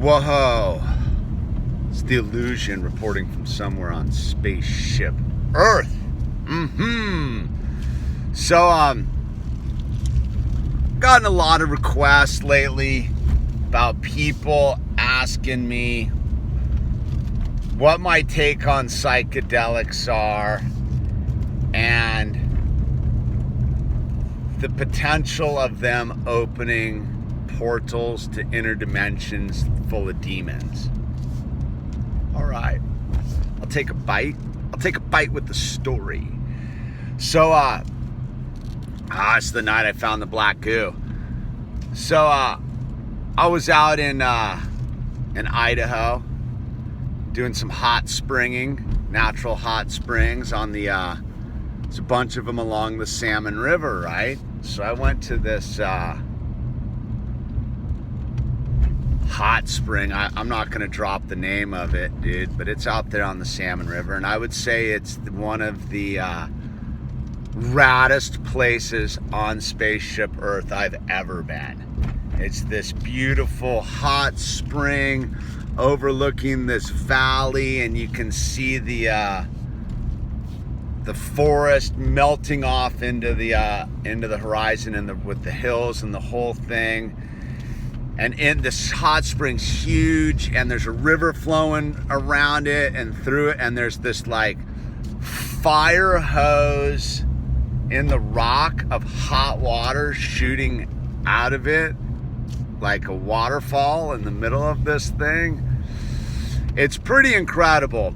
Whoa. It's the illusion reporting from somewhere on spaceship Earth. So, gotten a lot of requests lately about people asking me what my take on psychedelics are and the potential of them opening portals to inner dimensions full of demons. All right, I'll take a bite. I'll take a bite with the story. So, it's the night I found the Black Goo. So, I was out in Idaho doing some hot springing, natural hot springs on the, there's a bunch of them along the Salmon River, right? So I went to this hot spring. I'm not going to drop the name of it, dude, but it's out there on the Salmon River, and I would say it's one of the raddest places on spaceship Earth I've ever been. It's this beautiful hot spring overlooking this valley, and you can see the forest melting off into the horizon, and with the hills and the whole thing. And in this hot spring's huge, and there's a river flowing around it and through it, and there's this like fire hose in the rock of hot water shooting out of it like a waterfall in the middle of this thing. It's pretty incredible.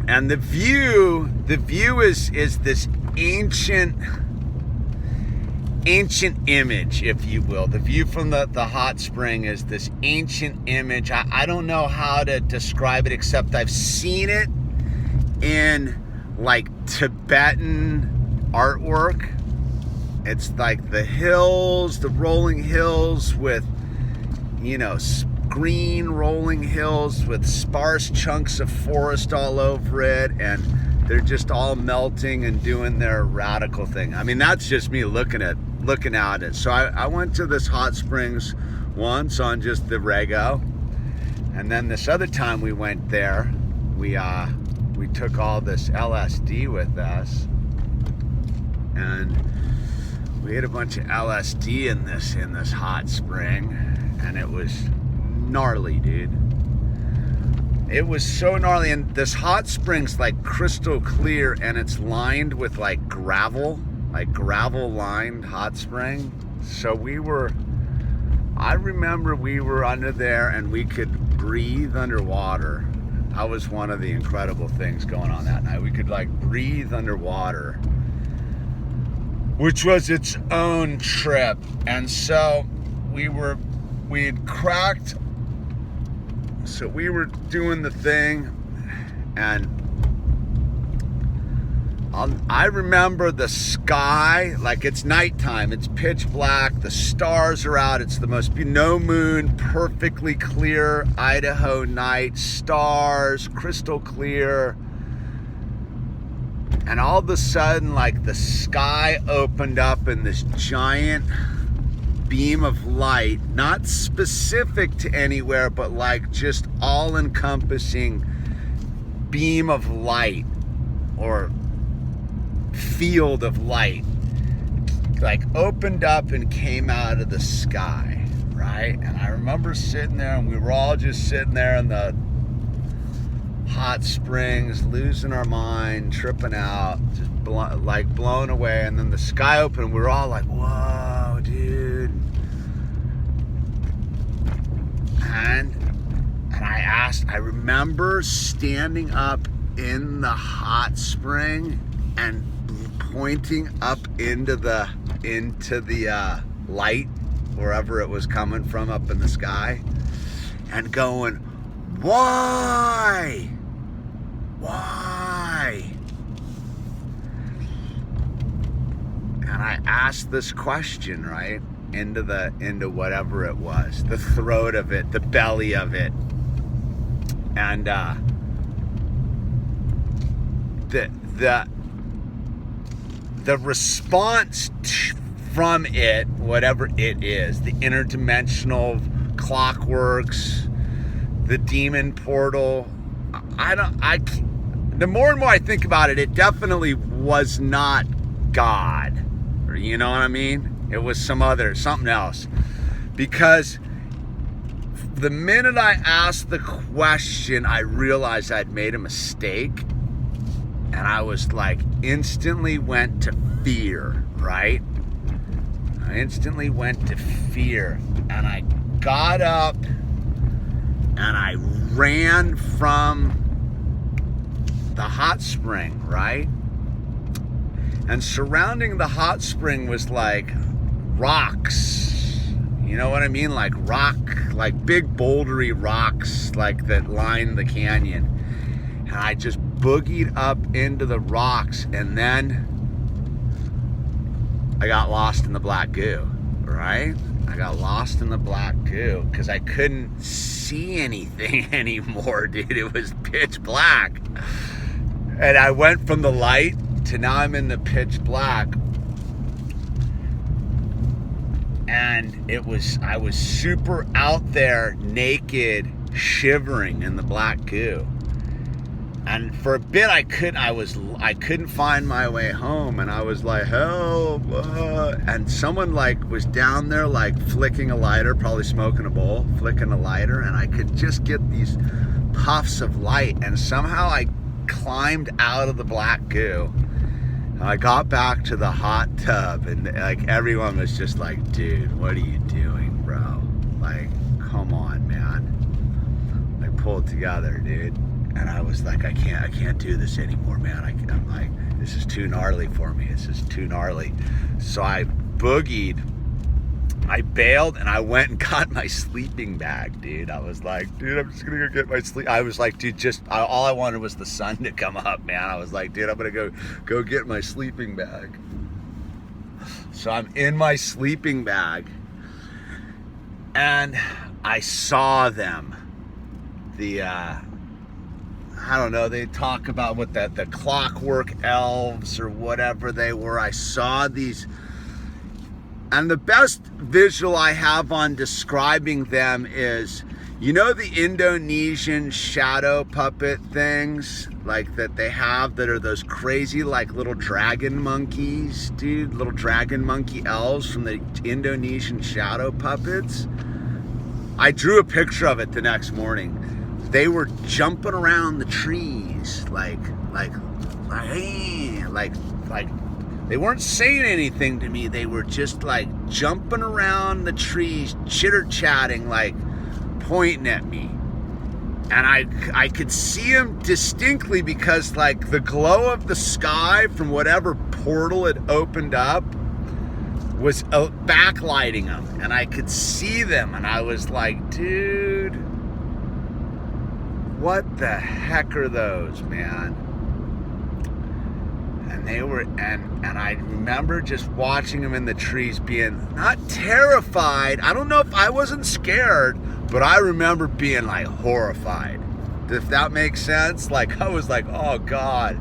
And the view is this ancient image, if you will. The view from the hot spring is this ancient image. I don't know how to describe it, except I've seen it in like Tibetan artwork. It's like the hills, the rolling hills with, green rolling hills with sparse chunks of forest all over it, and they're just all melting and doing their radical thing. I mean, that's just me looking at it. So I went to this hot springs once on just the rego, and then this other time we went there, we took all this LSD with us, and we had a bunch of LSD in this hot spring, and it was gnarly, dude. It was so gnarly, and this hot spring's like crystal clear, and it's lined with like gravel lined hot spring. So I remember we were under there and we could breathe underwater. That was one of the incredible things going on that night. We could like breathe underwater, which was its own trip. And so we were doing the thing, and I remember the sky, like it's nighttime, it's pitch black, the stars are out, it's the most, no moon, perfectly clear Idaho night, stars, crystal clear. And all of a sudden, like the sky opened up in this giant beam of light, not specific to anywhere, but like just all-encompassing beam of light, or field of light, like opened up and came out of the sky, right? And I remember sitting there, and we were all just sitting there in the hot springs, losing our mind, tripping out, just blown away. And then the sky opened, and we were all like, whoa, dude. And I remember standing up in the hot spring and pointing up into the light, wherever it was coming from up in the sky, and going, why? And I asked this question, right, into whatever it was, the throat of it, the belly of it, and the response from it, whatever it is, the interdimensional clockworks, the demon portal. The more and more I think about it, it definitely was not God. You know what I mean? It was something else. Because the minute I asked the question, I realized I'd made a mistake. And I was like, instantly went to fear, right? I instantly went to fear. And I got up and I ran from the hot spring, right? And surrounding the hot spring was like rocks. You know what I mean? Like big bouldery rocks, like that line the canyon. And I just boogied up into the rocks, and then I got lost in the Black Goo, right? I got lost in the Black Goo because I couldn't see anything anymore, dude. It was pitch black. And I went from the light to now I'm in the pitch black. And I was super out there, naked, shivering in the Black Goo. And for a bit I couldn't find my way home, and I was like, help, and someone like was down there like flicking a lighter, probably smoking a bowl, flicking a lighter, and I could just get these puffs of light, and somehow I climbed out of the Black Goo. And I got back to the hot tub, and like everyone was just like, dude, what are you doing, bro? Like, come on, man. I pulled together, dude. And I was like, I can't do this anymore, man. I'm like, this is too gnarly for me. This is too gnarly. So I boogied, I bailed, and I went and got my sleeping bag, dude. I was like, dude, I'm just gonna go get my sleep. I was like, dude, all I wanted was the sun to come up, man. I was like, dude, I'm gonna go get my sleeping bag. So I'm in my sleeping bag, and I saw them. I don't know, they talk about what the clockwork elves or whatever they were. I saw these, and the best visual I have on describing them is, you know, the Indonesian shadow puppet things like that they have that are those crazy like little dragon monkeys, dude, little dragon monkey elves from the Indonesian shadow puppets. I drew a picture of it the next morning. They were jumping around the trees, like they weren't saying anything to me. They were just like jumping around the trees, chitter-chatting, like pointing at me. And I could see them distinctly because like the glow of the sky from whatever portal had opened up was backlighting them. And I could see them, and I was like, dude, what the heck are those, man? And they were, and I remember just watching them in the trees being not terrified. I don't know if I wasn't scared, but I remember being like horrified. If that makes sense. Like I was like, oh God.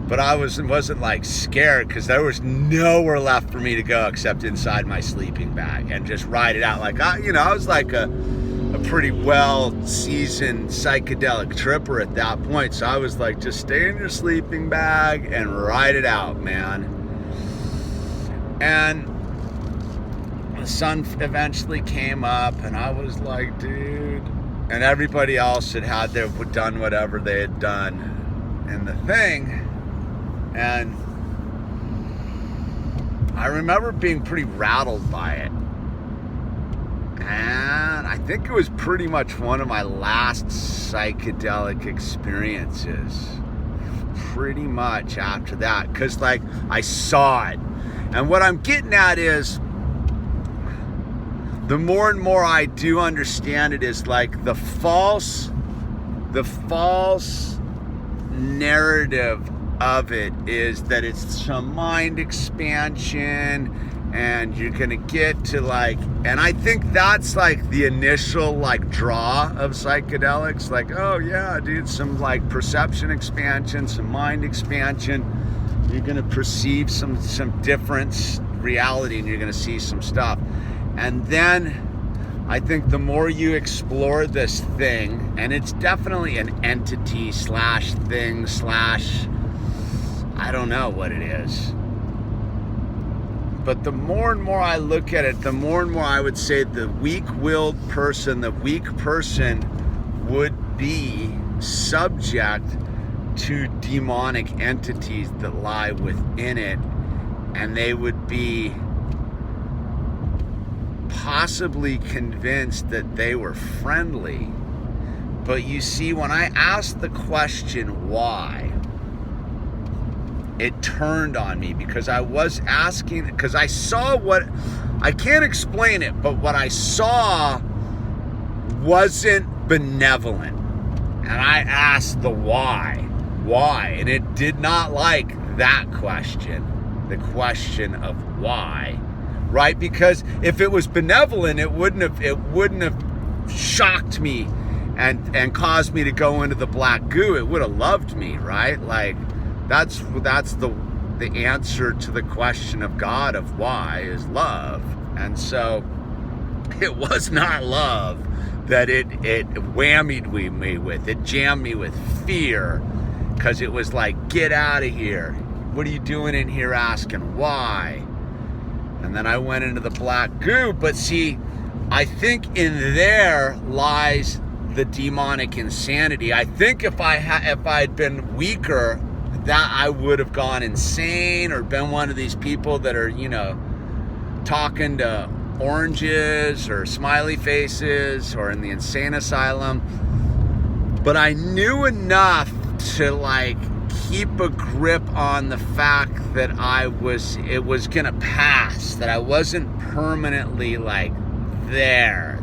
But I wasn't like scared because there was nowhere left for me to go except inside my sleeping bag and just ride it out. Like I was like a pretty well-seasoned psychedelic tripper at that point. So I was like, just stay in your sleeping bag and ride it out, man. And the sun eventually came up, and I was like, dude. And everybody else had done whatever they had done in the thing. And I remember being pretty rattled by it. And I think it was pretty much one of my last psychedelic experiences. Pretty much after that. Because, like, I saw it. And what I'm getting at is, the more and more I do understand it, is like the false narrative of it is that it's some mind expansion, and you're gonna get to like, and I think that's like the initial like draw of psychedelics, like, oh yeah, dude, some like perception expansion, some mind expansion. You're gonna perceive some different reality, and you're gonna see some stuff. And then I think the more you explore this thing, and it's definitely an entity slash thing slash, I don't know what it is. But the more and more I look at it, the more and more I would say the weak-willed person, would be subject to demonic entities that lie within it, and they would be possibly convinced that they were friendly. But you see, when I asked the question why, it turned on me, because I was asking, because I saw what, I can't explain it, but what I saw wasn't benevolent. And I asked the why, and it did not like that question, the question of why, right? Because if it was benevolent, it wouldn't have shocked me and caused me to go into the Black Goo. It would have loved me, right? Like, that's the answer to the question of God of why is love. And so it was not love that it whammied me with. It jammed me with fear, because it was like, get out of here. What are you doing in here asking why? And then I went into the Black Goo. But see, I think in there lies the demonic insanity. I think if I'd been weaker, that I would have gone insane or been one of these people that are, talking to oranges or smiley faces or in the insane asylum. But I knew enough to like keep a grip on the fact that it was gonna pass, that I wasn't permanently like there,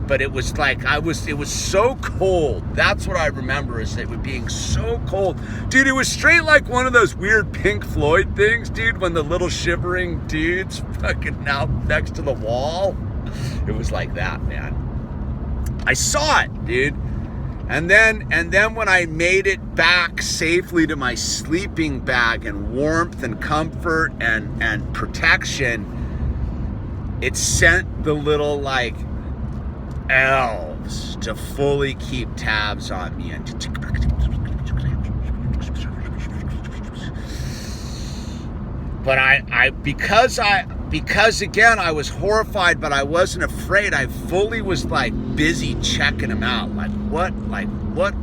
but it was like it was so cold. That's what I remember, is it being so cold, dude. It was straight like one of those weird Pink Floyd things, dude, when the little shivering dudes fucking out next to the wall. It was like that, man. I saw it, dude. And then when I made it back safely to my sleeping bag and warmth and comfort and protection, it sent the little like elves to fully keep tabs on me and but because again I was horrified, but I wasn't afraid. I fully was like busy checking them out. Like what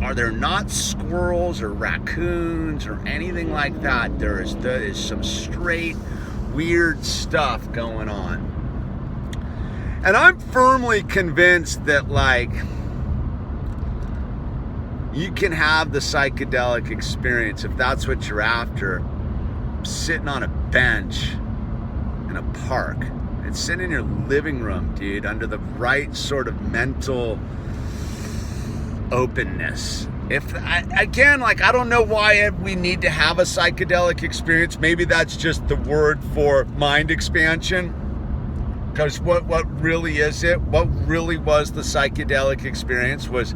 are there not squirrels or raccoons or anything like that? There is some straight weird stuff going on. And I'm firmly convinced that, like, you can have the psychedelic experience, if that's what you're after, sitting on a bench in a park. And sitting in your living room, dude, under the right sort of mental openness. I don't know why we need to have a psychedelic experience. Maybe that's just the word for mind expansion. Because what really is it? What really was the psychedelic experience was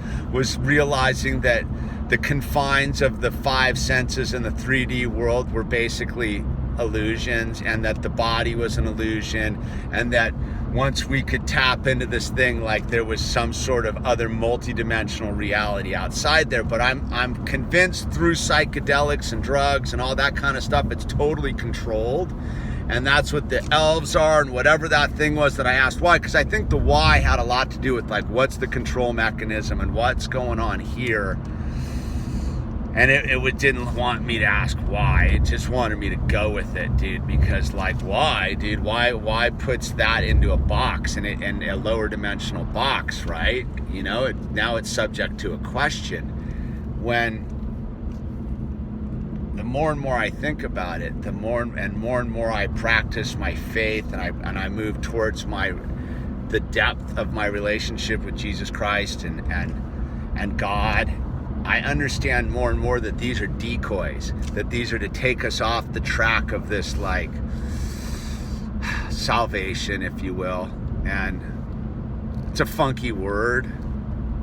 realizing that the confines of the five senses in the 3D world were basically illusions, and that the body was an illusion, and that once we could tap into this thing, like there was some sort of other multidimensional reality outside there. But I'm convinced through psychedelics and drugs and all that kind of stuff, it's totally controlled. And that's what the elves are, and whatever that thing was that I asked why, because I think the why had a lot to do with like what's the control mechanism and what's going on here. And it didn't want me to ask why. It just wanted me to go with it, dude. Because like, why, dude? Why puts that into a box and a lower dimensional box, right? Now it's subject to a question. When the more and more I think about it, the more and more I practice my faith, and I move towards the depth of my relationship with Jesus Christ and God. I understand more and more that these are decoys, that these are to take us off the track of this like salvation, if you will. And it's a funky word,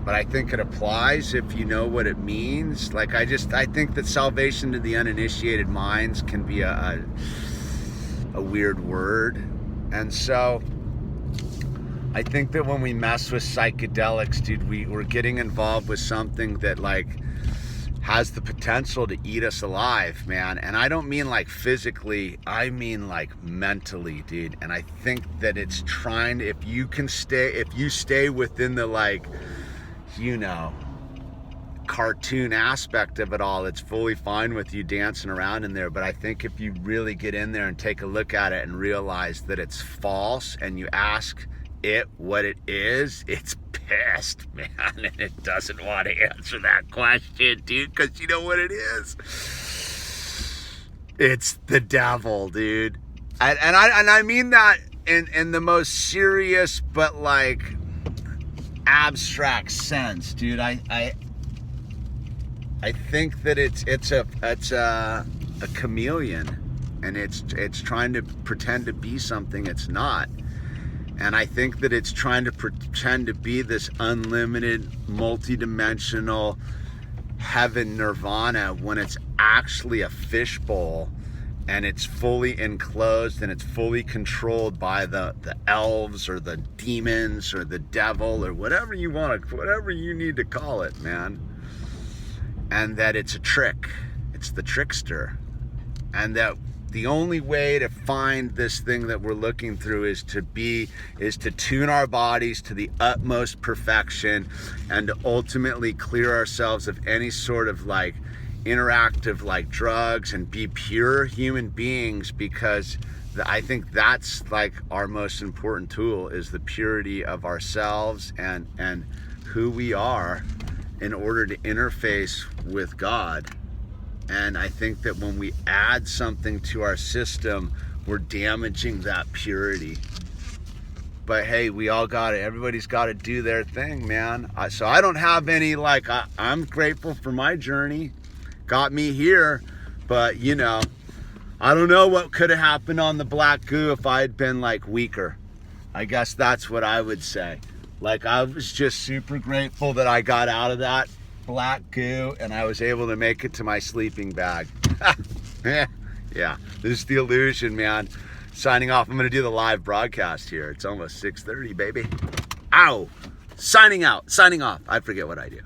but I think it applies if you know what it means. Like I think that salvation to the uninitiated minds can be a weird word. And so I think that when we mess with psychedelics, dude, we're getting involved with something that like has the potential to eat us alive, man. And I don't mean like physically, I mean like mentally, dude. And I think that it's trying, if you stay within the like, you know, cartoon aspect of it all, it's fully fine with you dancing around in there. But I think if you really get in there and take a look at it and realize that it's false, and you ask it what it is, it's pissed, man, and it doesn't want to answer that question, dude, because you know what it is? It's the devil, dude. And I mean that in the most serious but like abstract sense, dude. I think that it's a chameleon, and it's trying to pretend to be something it's not. And I think that it's trying to pretend to be this unlimited, multi-dimensional heaven nirvana when it's actually a fishbowl, and it's fully enclosed and it's fully controlled by the elves or the demons or the devil or whatever you need to call it, man. And that it's a trick. It's the trickster. And that the only way to find this thing that we're looking through is to tune our bodies to the utmost perfection, and to ultimately clear ourselves of any sort of like interactive like drugs, and be pure human beings, because I think that's like our most important tool, is the purity of ourselves and who we are in order to interface with God. And I think that when we add something to our system, we're damaging that purity. But hey, everybody's got to do their thing, man. So I don't have any, like, I'm grateful for my journey. Got me here. But, you know, I don't know what could have happened on the Black Goo if I had been, like, weaker. I guess that's what I would say. Like, I was just super grateful that I got out of that Black Goo and I was able to make it to my sleeping bag. Yeah, this is The Illusion, man. Signing off. I'm going to do the live broadcast here. It's almost 6:30, baby. Ow! Signing out. Signing off. I forget what I do.